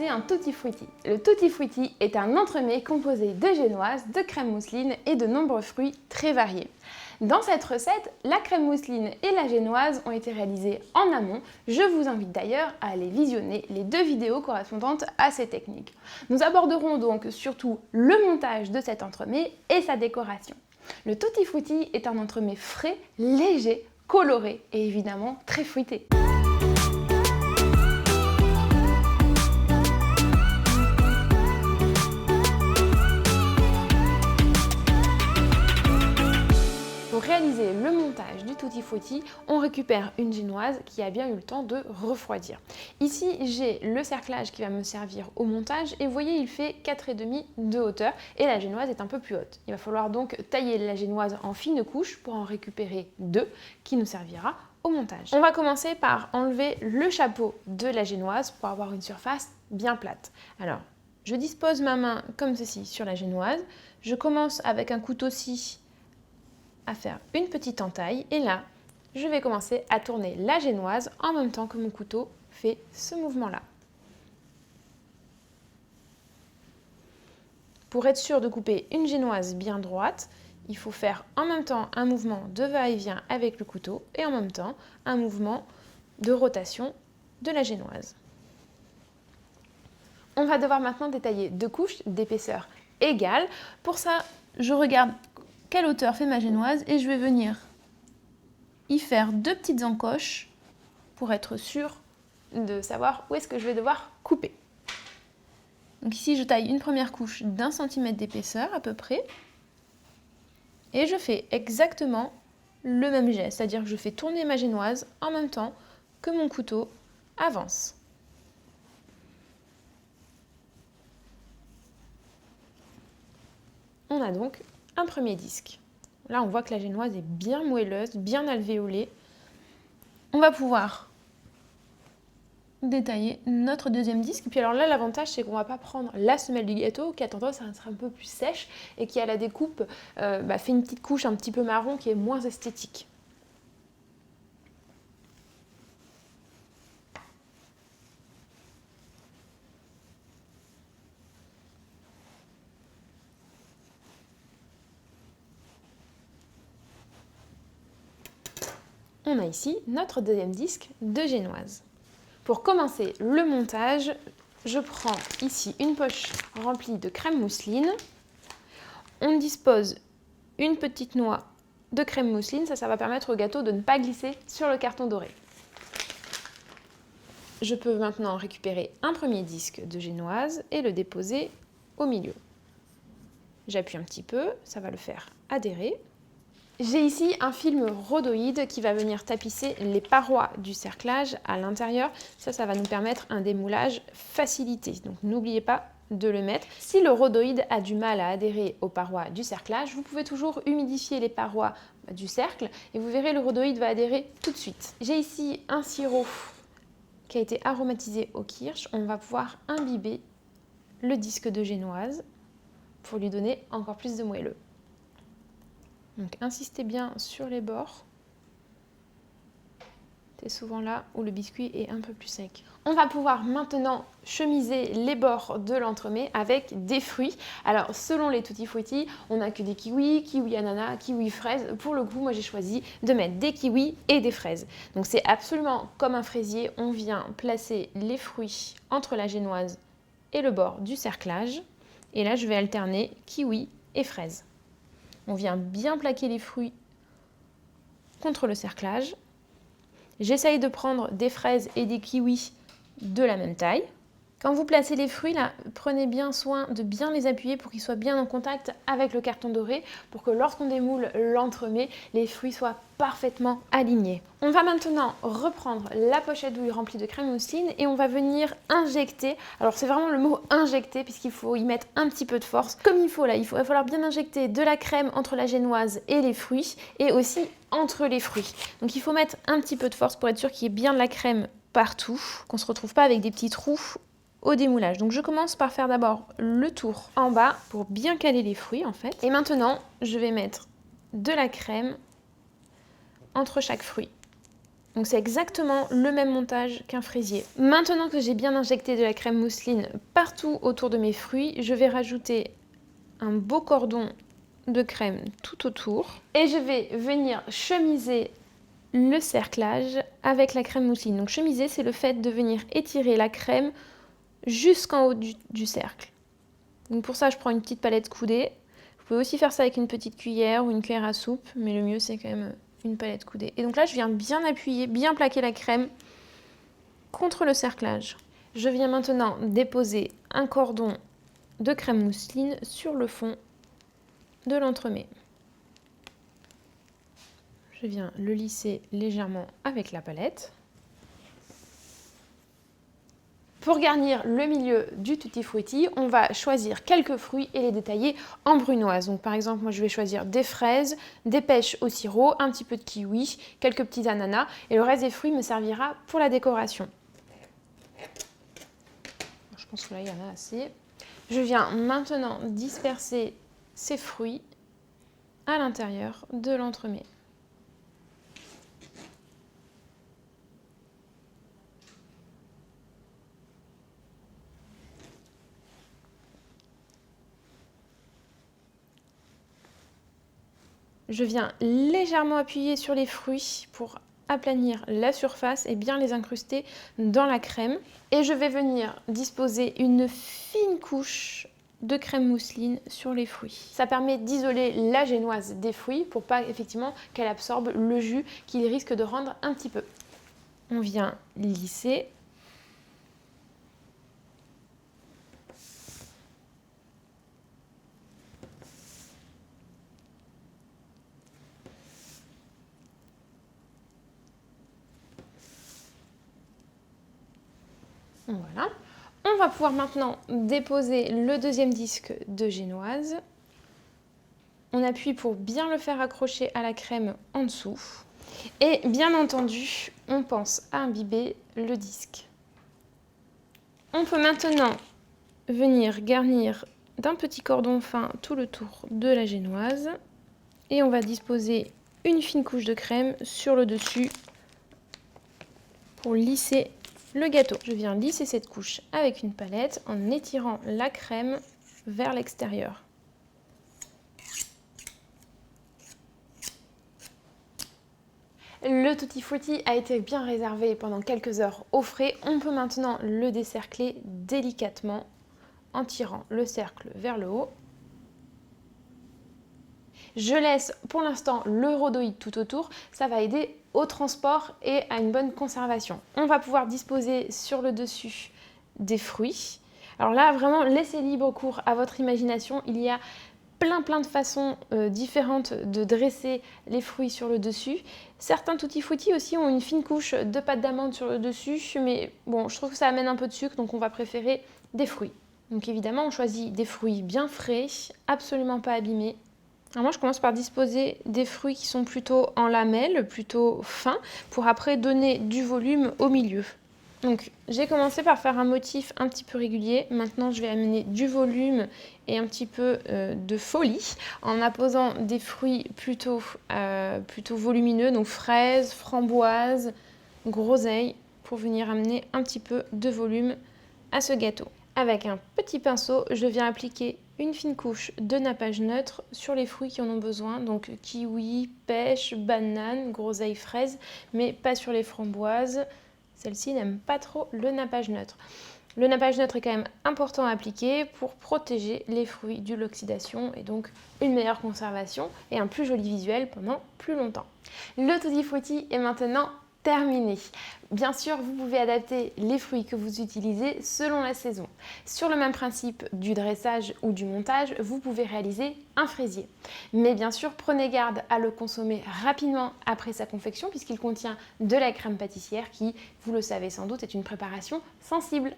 préparer un tutti frutti. Le tutti frutti est un entremets composé de génoise, de crème mousseline et de nombreux fruits très variés. Dans cette recette, la crème mousseline et la génoise ont été réalisées en amont. Je vous invite d'ailleurs à aller visionner les 2 vidéos correspondantes à ces techniques. Nous aborderons donc surtout le montage de cet entremets et sa décoration. Le tutti frutti est un entremets frais, léger, coloré et évidemment très fruité. Pour réaliser le montage du tutti frutti, on récupère une génoise qui a bien eu le temps de refroidir. Ici, j'ai le cerclage qui va me servir au montage et vous voyez, il fait 4,5 de hauteur et la génoise est un peu plus haute. Il va falloir donc tailler la génoise en fines couches pour en récupérer 2 qui nous servira au montage. On va commencer par enlever le chapeau de la génoise pour avoir une surface bien plate. Alors, je dispose ma main comme ceci sur la génoise. Je commence avec un couteau-ci à faire une petite entaille et là, je vais commencer à tourner la génoise en même temps que mon couteau fait ce mouvement-là. Pour être sûr de couper une génoise bien droite, il faut faire en même temps un mouvement de va-et-vient avec le couteau et en même temps un mouvement de rotation de la génoise. On va devoir maintenant détailler 2 couches d'épaisseur égale. Pour ça, je regarde quelle hauteur fait ma génoise et je vais venir y faire 2 petites encoches pour être sûre de savoir où est-ce que je vais devoir couper. Donc ici, je taille une première couche d'1 cm d'épaisseur à peu près et je fais exactement le même geste, c'est-à-dire que je fais tourner ma génoise en même temps que mon couteau avance. On a donc un premier disque. Là, on voit que la génoise est bien moelleuse, bien alvéolée. On va pouvoir détailler notre deuxième disque. Et puis alors là, l'avantage, c'est qu'on ne va pas prendre la semelle du gâteau qui a tendance à être un peu plus sèche et qui, à la découpe, fait une petite couche un petit peu marron qui est moins esthétique. On a ici notre deuxième disque de génoise. Pour commencer le montage, je prends ici une poche remplie de crème mousseline. On dispose une petite noix de crème mousseline, ça va permettre au gâteau de ne pas glisser sur le carton doré. Je peux maintenant récupérer un premier disque de génoise et le déposer au milieu. J'appuie un petit peu, ça va le faire adhérer. J'ai ici un film rhodoïde qui va venir tapisser les parois du cerclage à l'intérieur. Ça va nous permettre un démoulage facilité. Donc n'oubliez pas de le mettre. Si le rhodoïde a du mal à adhérer aux parois du cerclage, vous pouvez toujours humidifier les parois du cercle et vous verrez le rhodoïde va adhérer tout de suite. J'ai ici un sirop qui a été aromatisé au kirsch. On va pouvoir imbiber le disque de génoise pour lui donner encore plus de moelleux. Donc insistez bien sur les bords. C'est souvent là où le biscuit est un peu plus sec. On va pouvoir maintenant chemiser les bords de l'entremets avec des fruits. Alors selon les tutti frutti, on n'a que des kiwis, kiwi ananas, kiwi fraises. Pour le coup, moi j'ai choisi de mettre des kiwis et des fraises. Donc c'est absolument comme un fraisier. On vient placer les fruits entre la génoise et le bord du cerclage. Et là, je vais alterner kiwi et fraises. On vient bien plaquer les fruits contre le cerclage. J'essaye de prendre des fraises et des kiwis de la même taille. Quand vous placez les fruits, là, prenez bien soin de bien les appuyer pour qu'ils soient bien en contact avec le carton doré, pour que lorsqu'on démoule l'entremets, les fruits soient parfaitement alignés. On va maintenant reprendre la pochette douille remplie de crème mousseline et on va venir injecter. Alors c'est vraiment le mot injecter puisqu'il faut y mettre un petit peu de force. Comme il faut là, va falloir bien injecter de la crème entre la génoise et les fruits et aussi entre les fruits. Donc il faut mettre un petit peu de force pour être sûr qu'il y ait bien de la crème partout, qu'on ne se retrouve pas avec des petits trous au démoulage. Donc je commence par faire d'abord le tour en bas pour bien caler les fruits en fait. Et maintenant, je vais mettre de la crème entre chaque fruit. Donc c'est exactement le même montage qu'un fraisier. Maintenant que j'ai bien injecté de la crème mousseline partout autour de mes fruits, je vais rajouter un beau cordon de crème tout autour. Et je vais venir chemiser le cerclage avec la crème mousseline. Donc chemiser, c'est le fait de venir étirer la crème jusqu'en haut du cercle. Donc pour ça, je prends une petite palette coudée. Vous pouvez aussi faire ça avec une petite cuillère ou une cuillère à soupe, mais le mieux c'est quand même une palette coudée. Et donc là, je viens bien appuyer, bien plaquer la crème contre le cerclage. Je viens maintenant déposer un cordon de crème mousseline sur le fond de l'entremets. Je viens le lisser légèrement avec la palette. Pour garnir le milieu du tutti frutti, on va choisir quelques fruits et les détailler en brunoise. Donc par exemple, moi je vais choisir des fraises, des pêches au sirop, un petit peu de kiwi, quelques petits ananas et le reste des fruits me servira pour la décoration. Je pense que là il y en a assez. Je viens maintenant disperser ces fruits à l'intérieur de l'entremets. Je viens légèrement appuyer sur les fruits pour aplanir la surface et bien les incruster dans la crème. Et je vais venir disposer une fine couche de crème mousseline sur les fruits. Ça permet d'isoler la génoise des fruits pour pas effectivement qu'elle absorbe le jus qu'il risque de rendre un petit peu. On vient lisser. Voilà. On va pouvoir maintenant déposer le deuxième disque de génoise. On appuie pour bien le faire accrocher à la crème en dessous. Et bien entendu, on pense à imbiber le disque. On peut maintenant venir garnir d'un petit cordon fin tout le tour de la génoise. Et on va disposer une fine couche de crème sur le dessus pour lisser le gâteau. Je viens lisser cette couche avec une palette en étirant la crème vers l'extérieur. Le tutti frutti a été bien réservé pendant quelques heures au frais. On peut maintenant le décercler délicatement en tirant le cercle vers le haut. Je laisse pour l'instant le rhodoïde tout autour, ça va aider au transport et à une bonne conservation. On va pouvoir disposer sur le dessus des fruits. Alors là, vraiment, laissez libre cours à votre imagination. Il y a plein de façons différentes de dresser les fruits sur le dessus. Certains tutti frutti aussi ont une fine couche de pâte d'amande sur le dessus, mais bon, je trouve que ça amène un peu de sucre, donc on va préférer des fruits. Donc évidemment, on choisit des fruits bien frais, absolument pas abîmés. Alors moi, je commence par disposer des fruits qui sont plutôt en lamelles, plutôt fins, pour après donner du volume au milieu. Donc j'ai commencé par faire un motif un petit peu régulier. Maintenant, je vais amener du volume et un petit peu de folie en apposant des fruits plutôt volumineux, donc fraises, framboises, groseilles, pour venir amener un petit peu de volume à ce gâteau. Avec un petit pinceau, je viens appliquer une fine couche de nappage neutre sur les fruits qui en ont besoin, donc kiwi, pêche, banane, groseille, fraise, mais pas sur les framboises. Celle-ci n'aime pas trop le nappage neutre. Le nappage neutre est quand même important à appliquer pour protéger les fruits de l'oxydation et donc une meilleure conservation et un plus joli visuel pendant plus longtemps. Le tutti frutti est maintenant terminé. Bien sûr, vous pouvez adapter les fruits que vous utilisez selon la saison. Sur le même principe du dressage ou du montage, vous pouvez réaliser un fraisier. Mais bien sûr, prenez garde à le consommer rapidement après sa confection puisqu'il contient de la crème pâtissière qui, vous le savez sans doute, est une préparation sensible.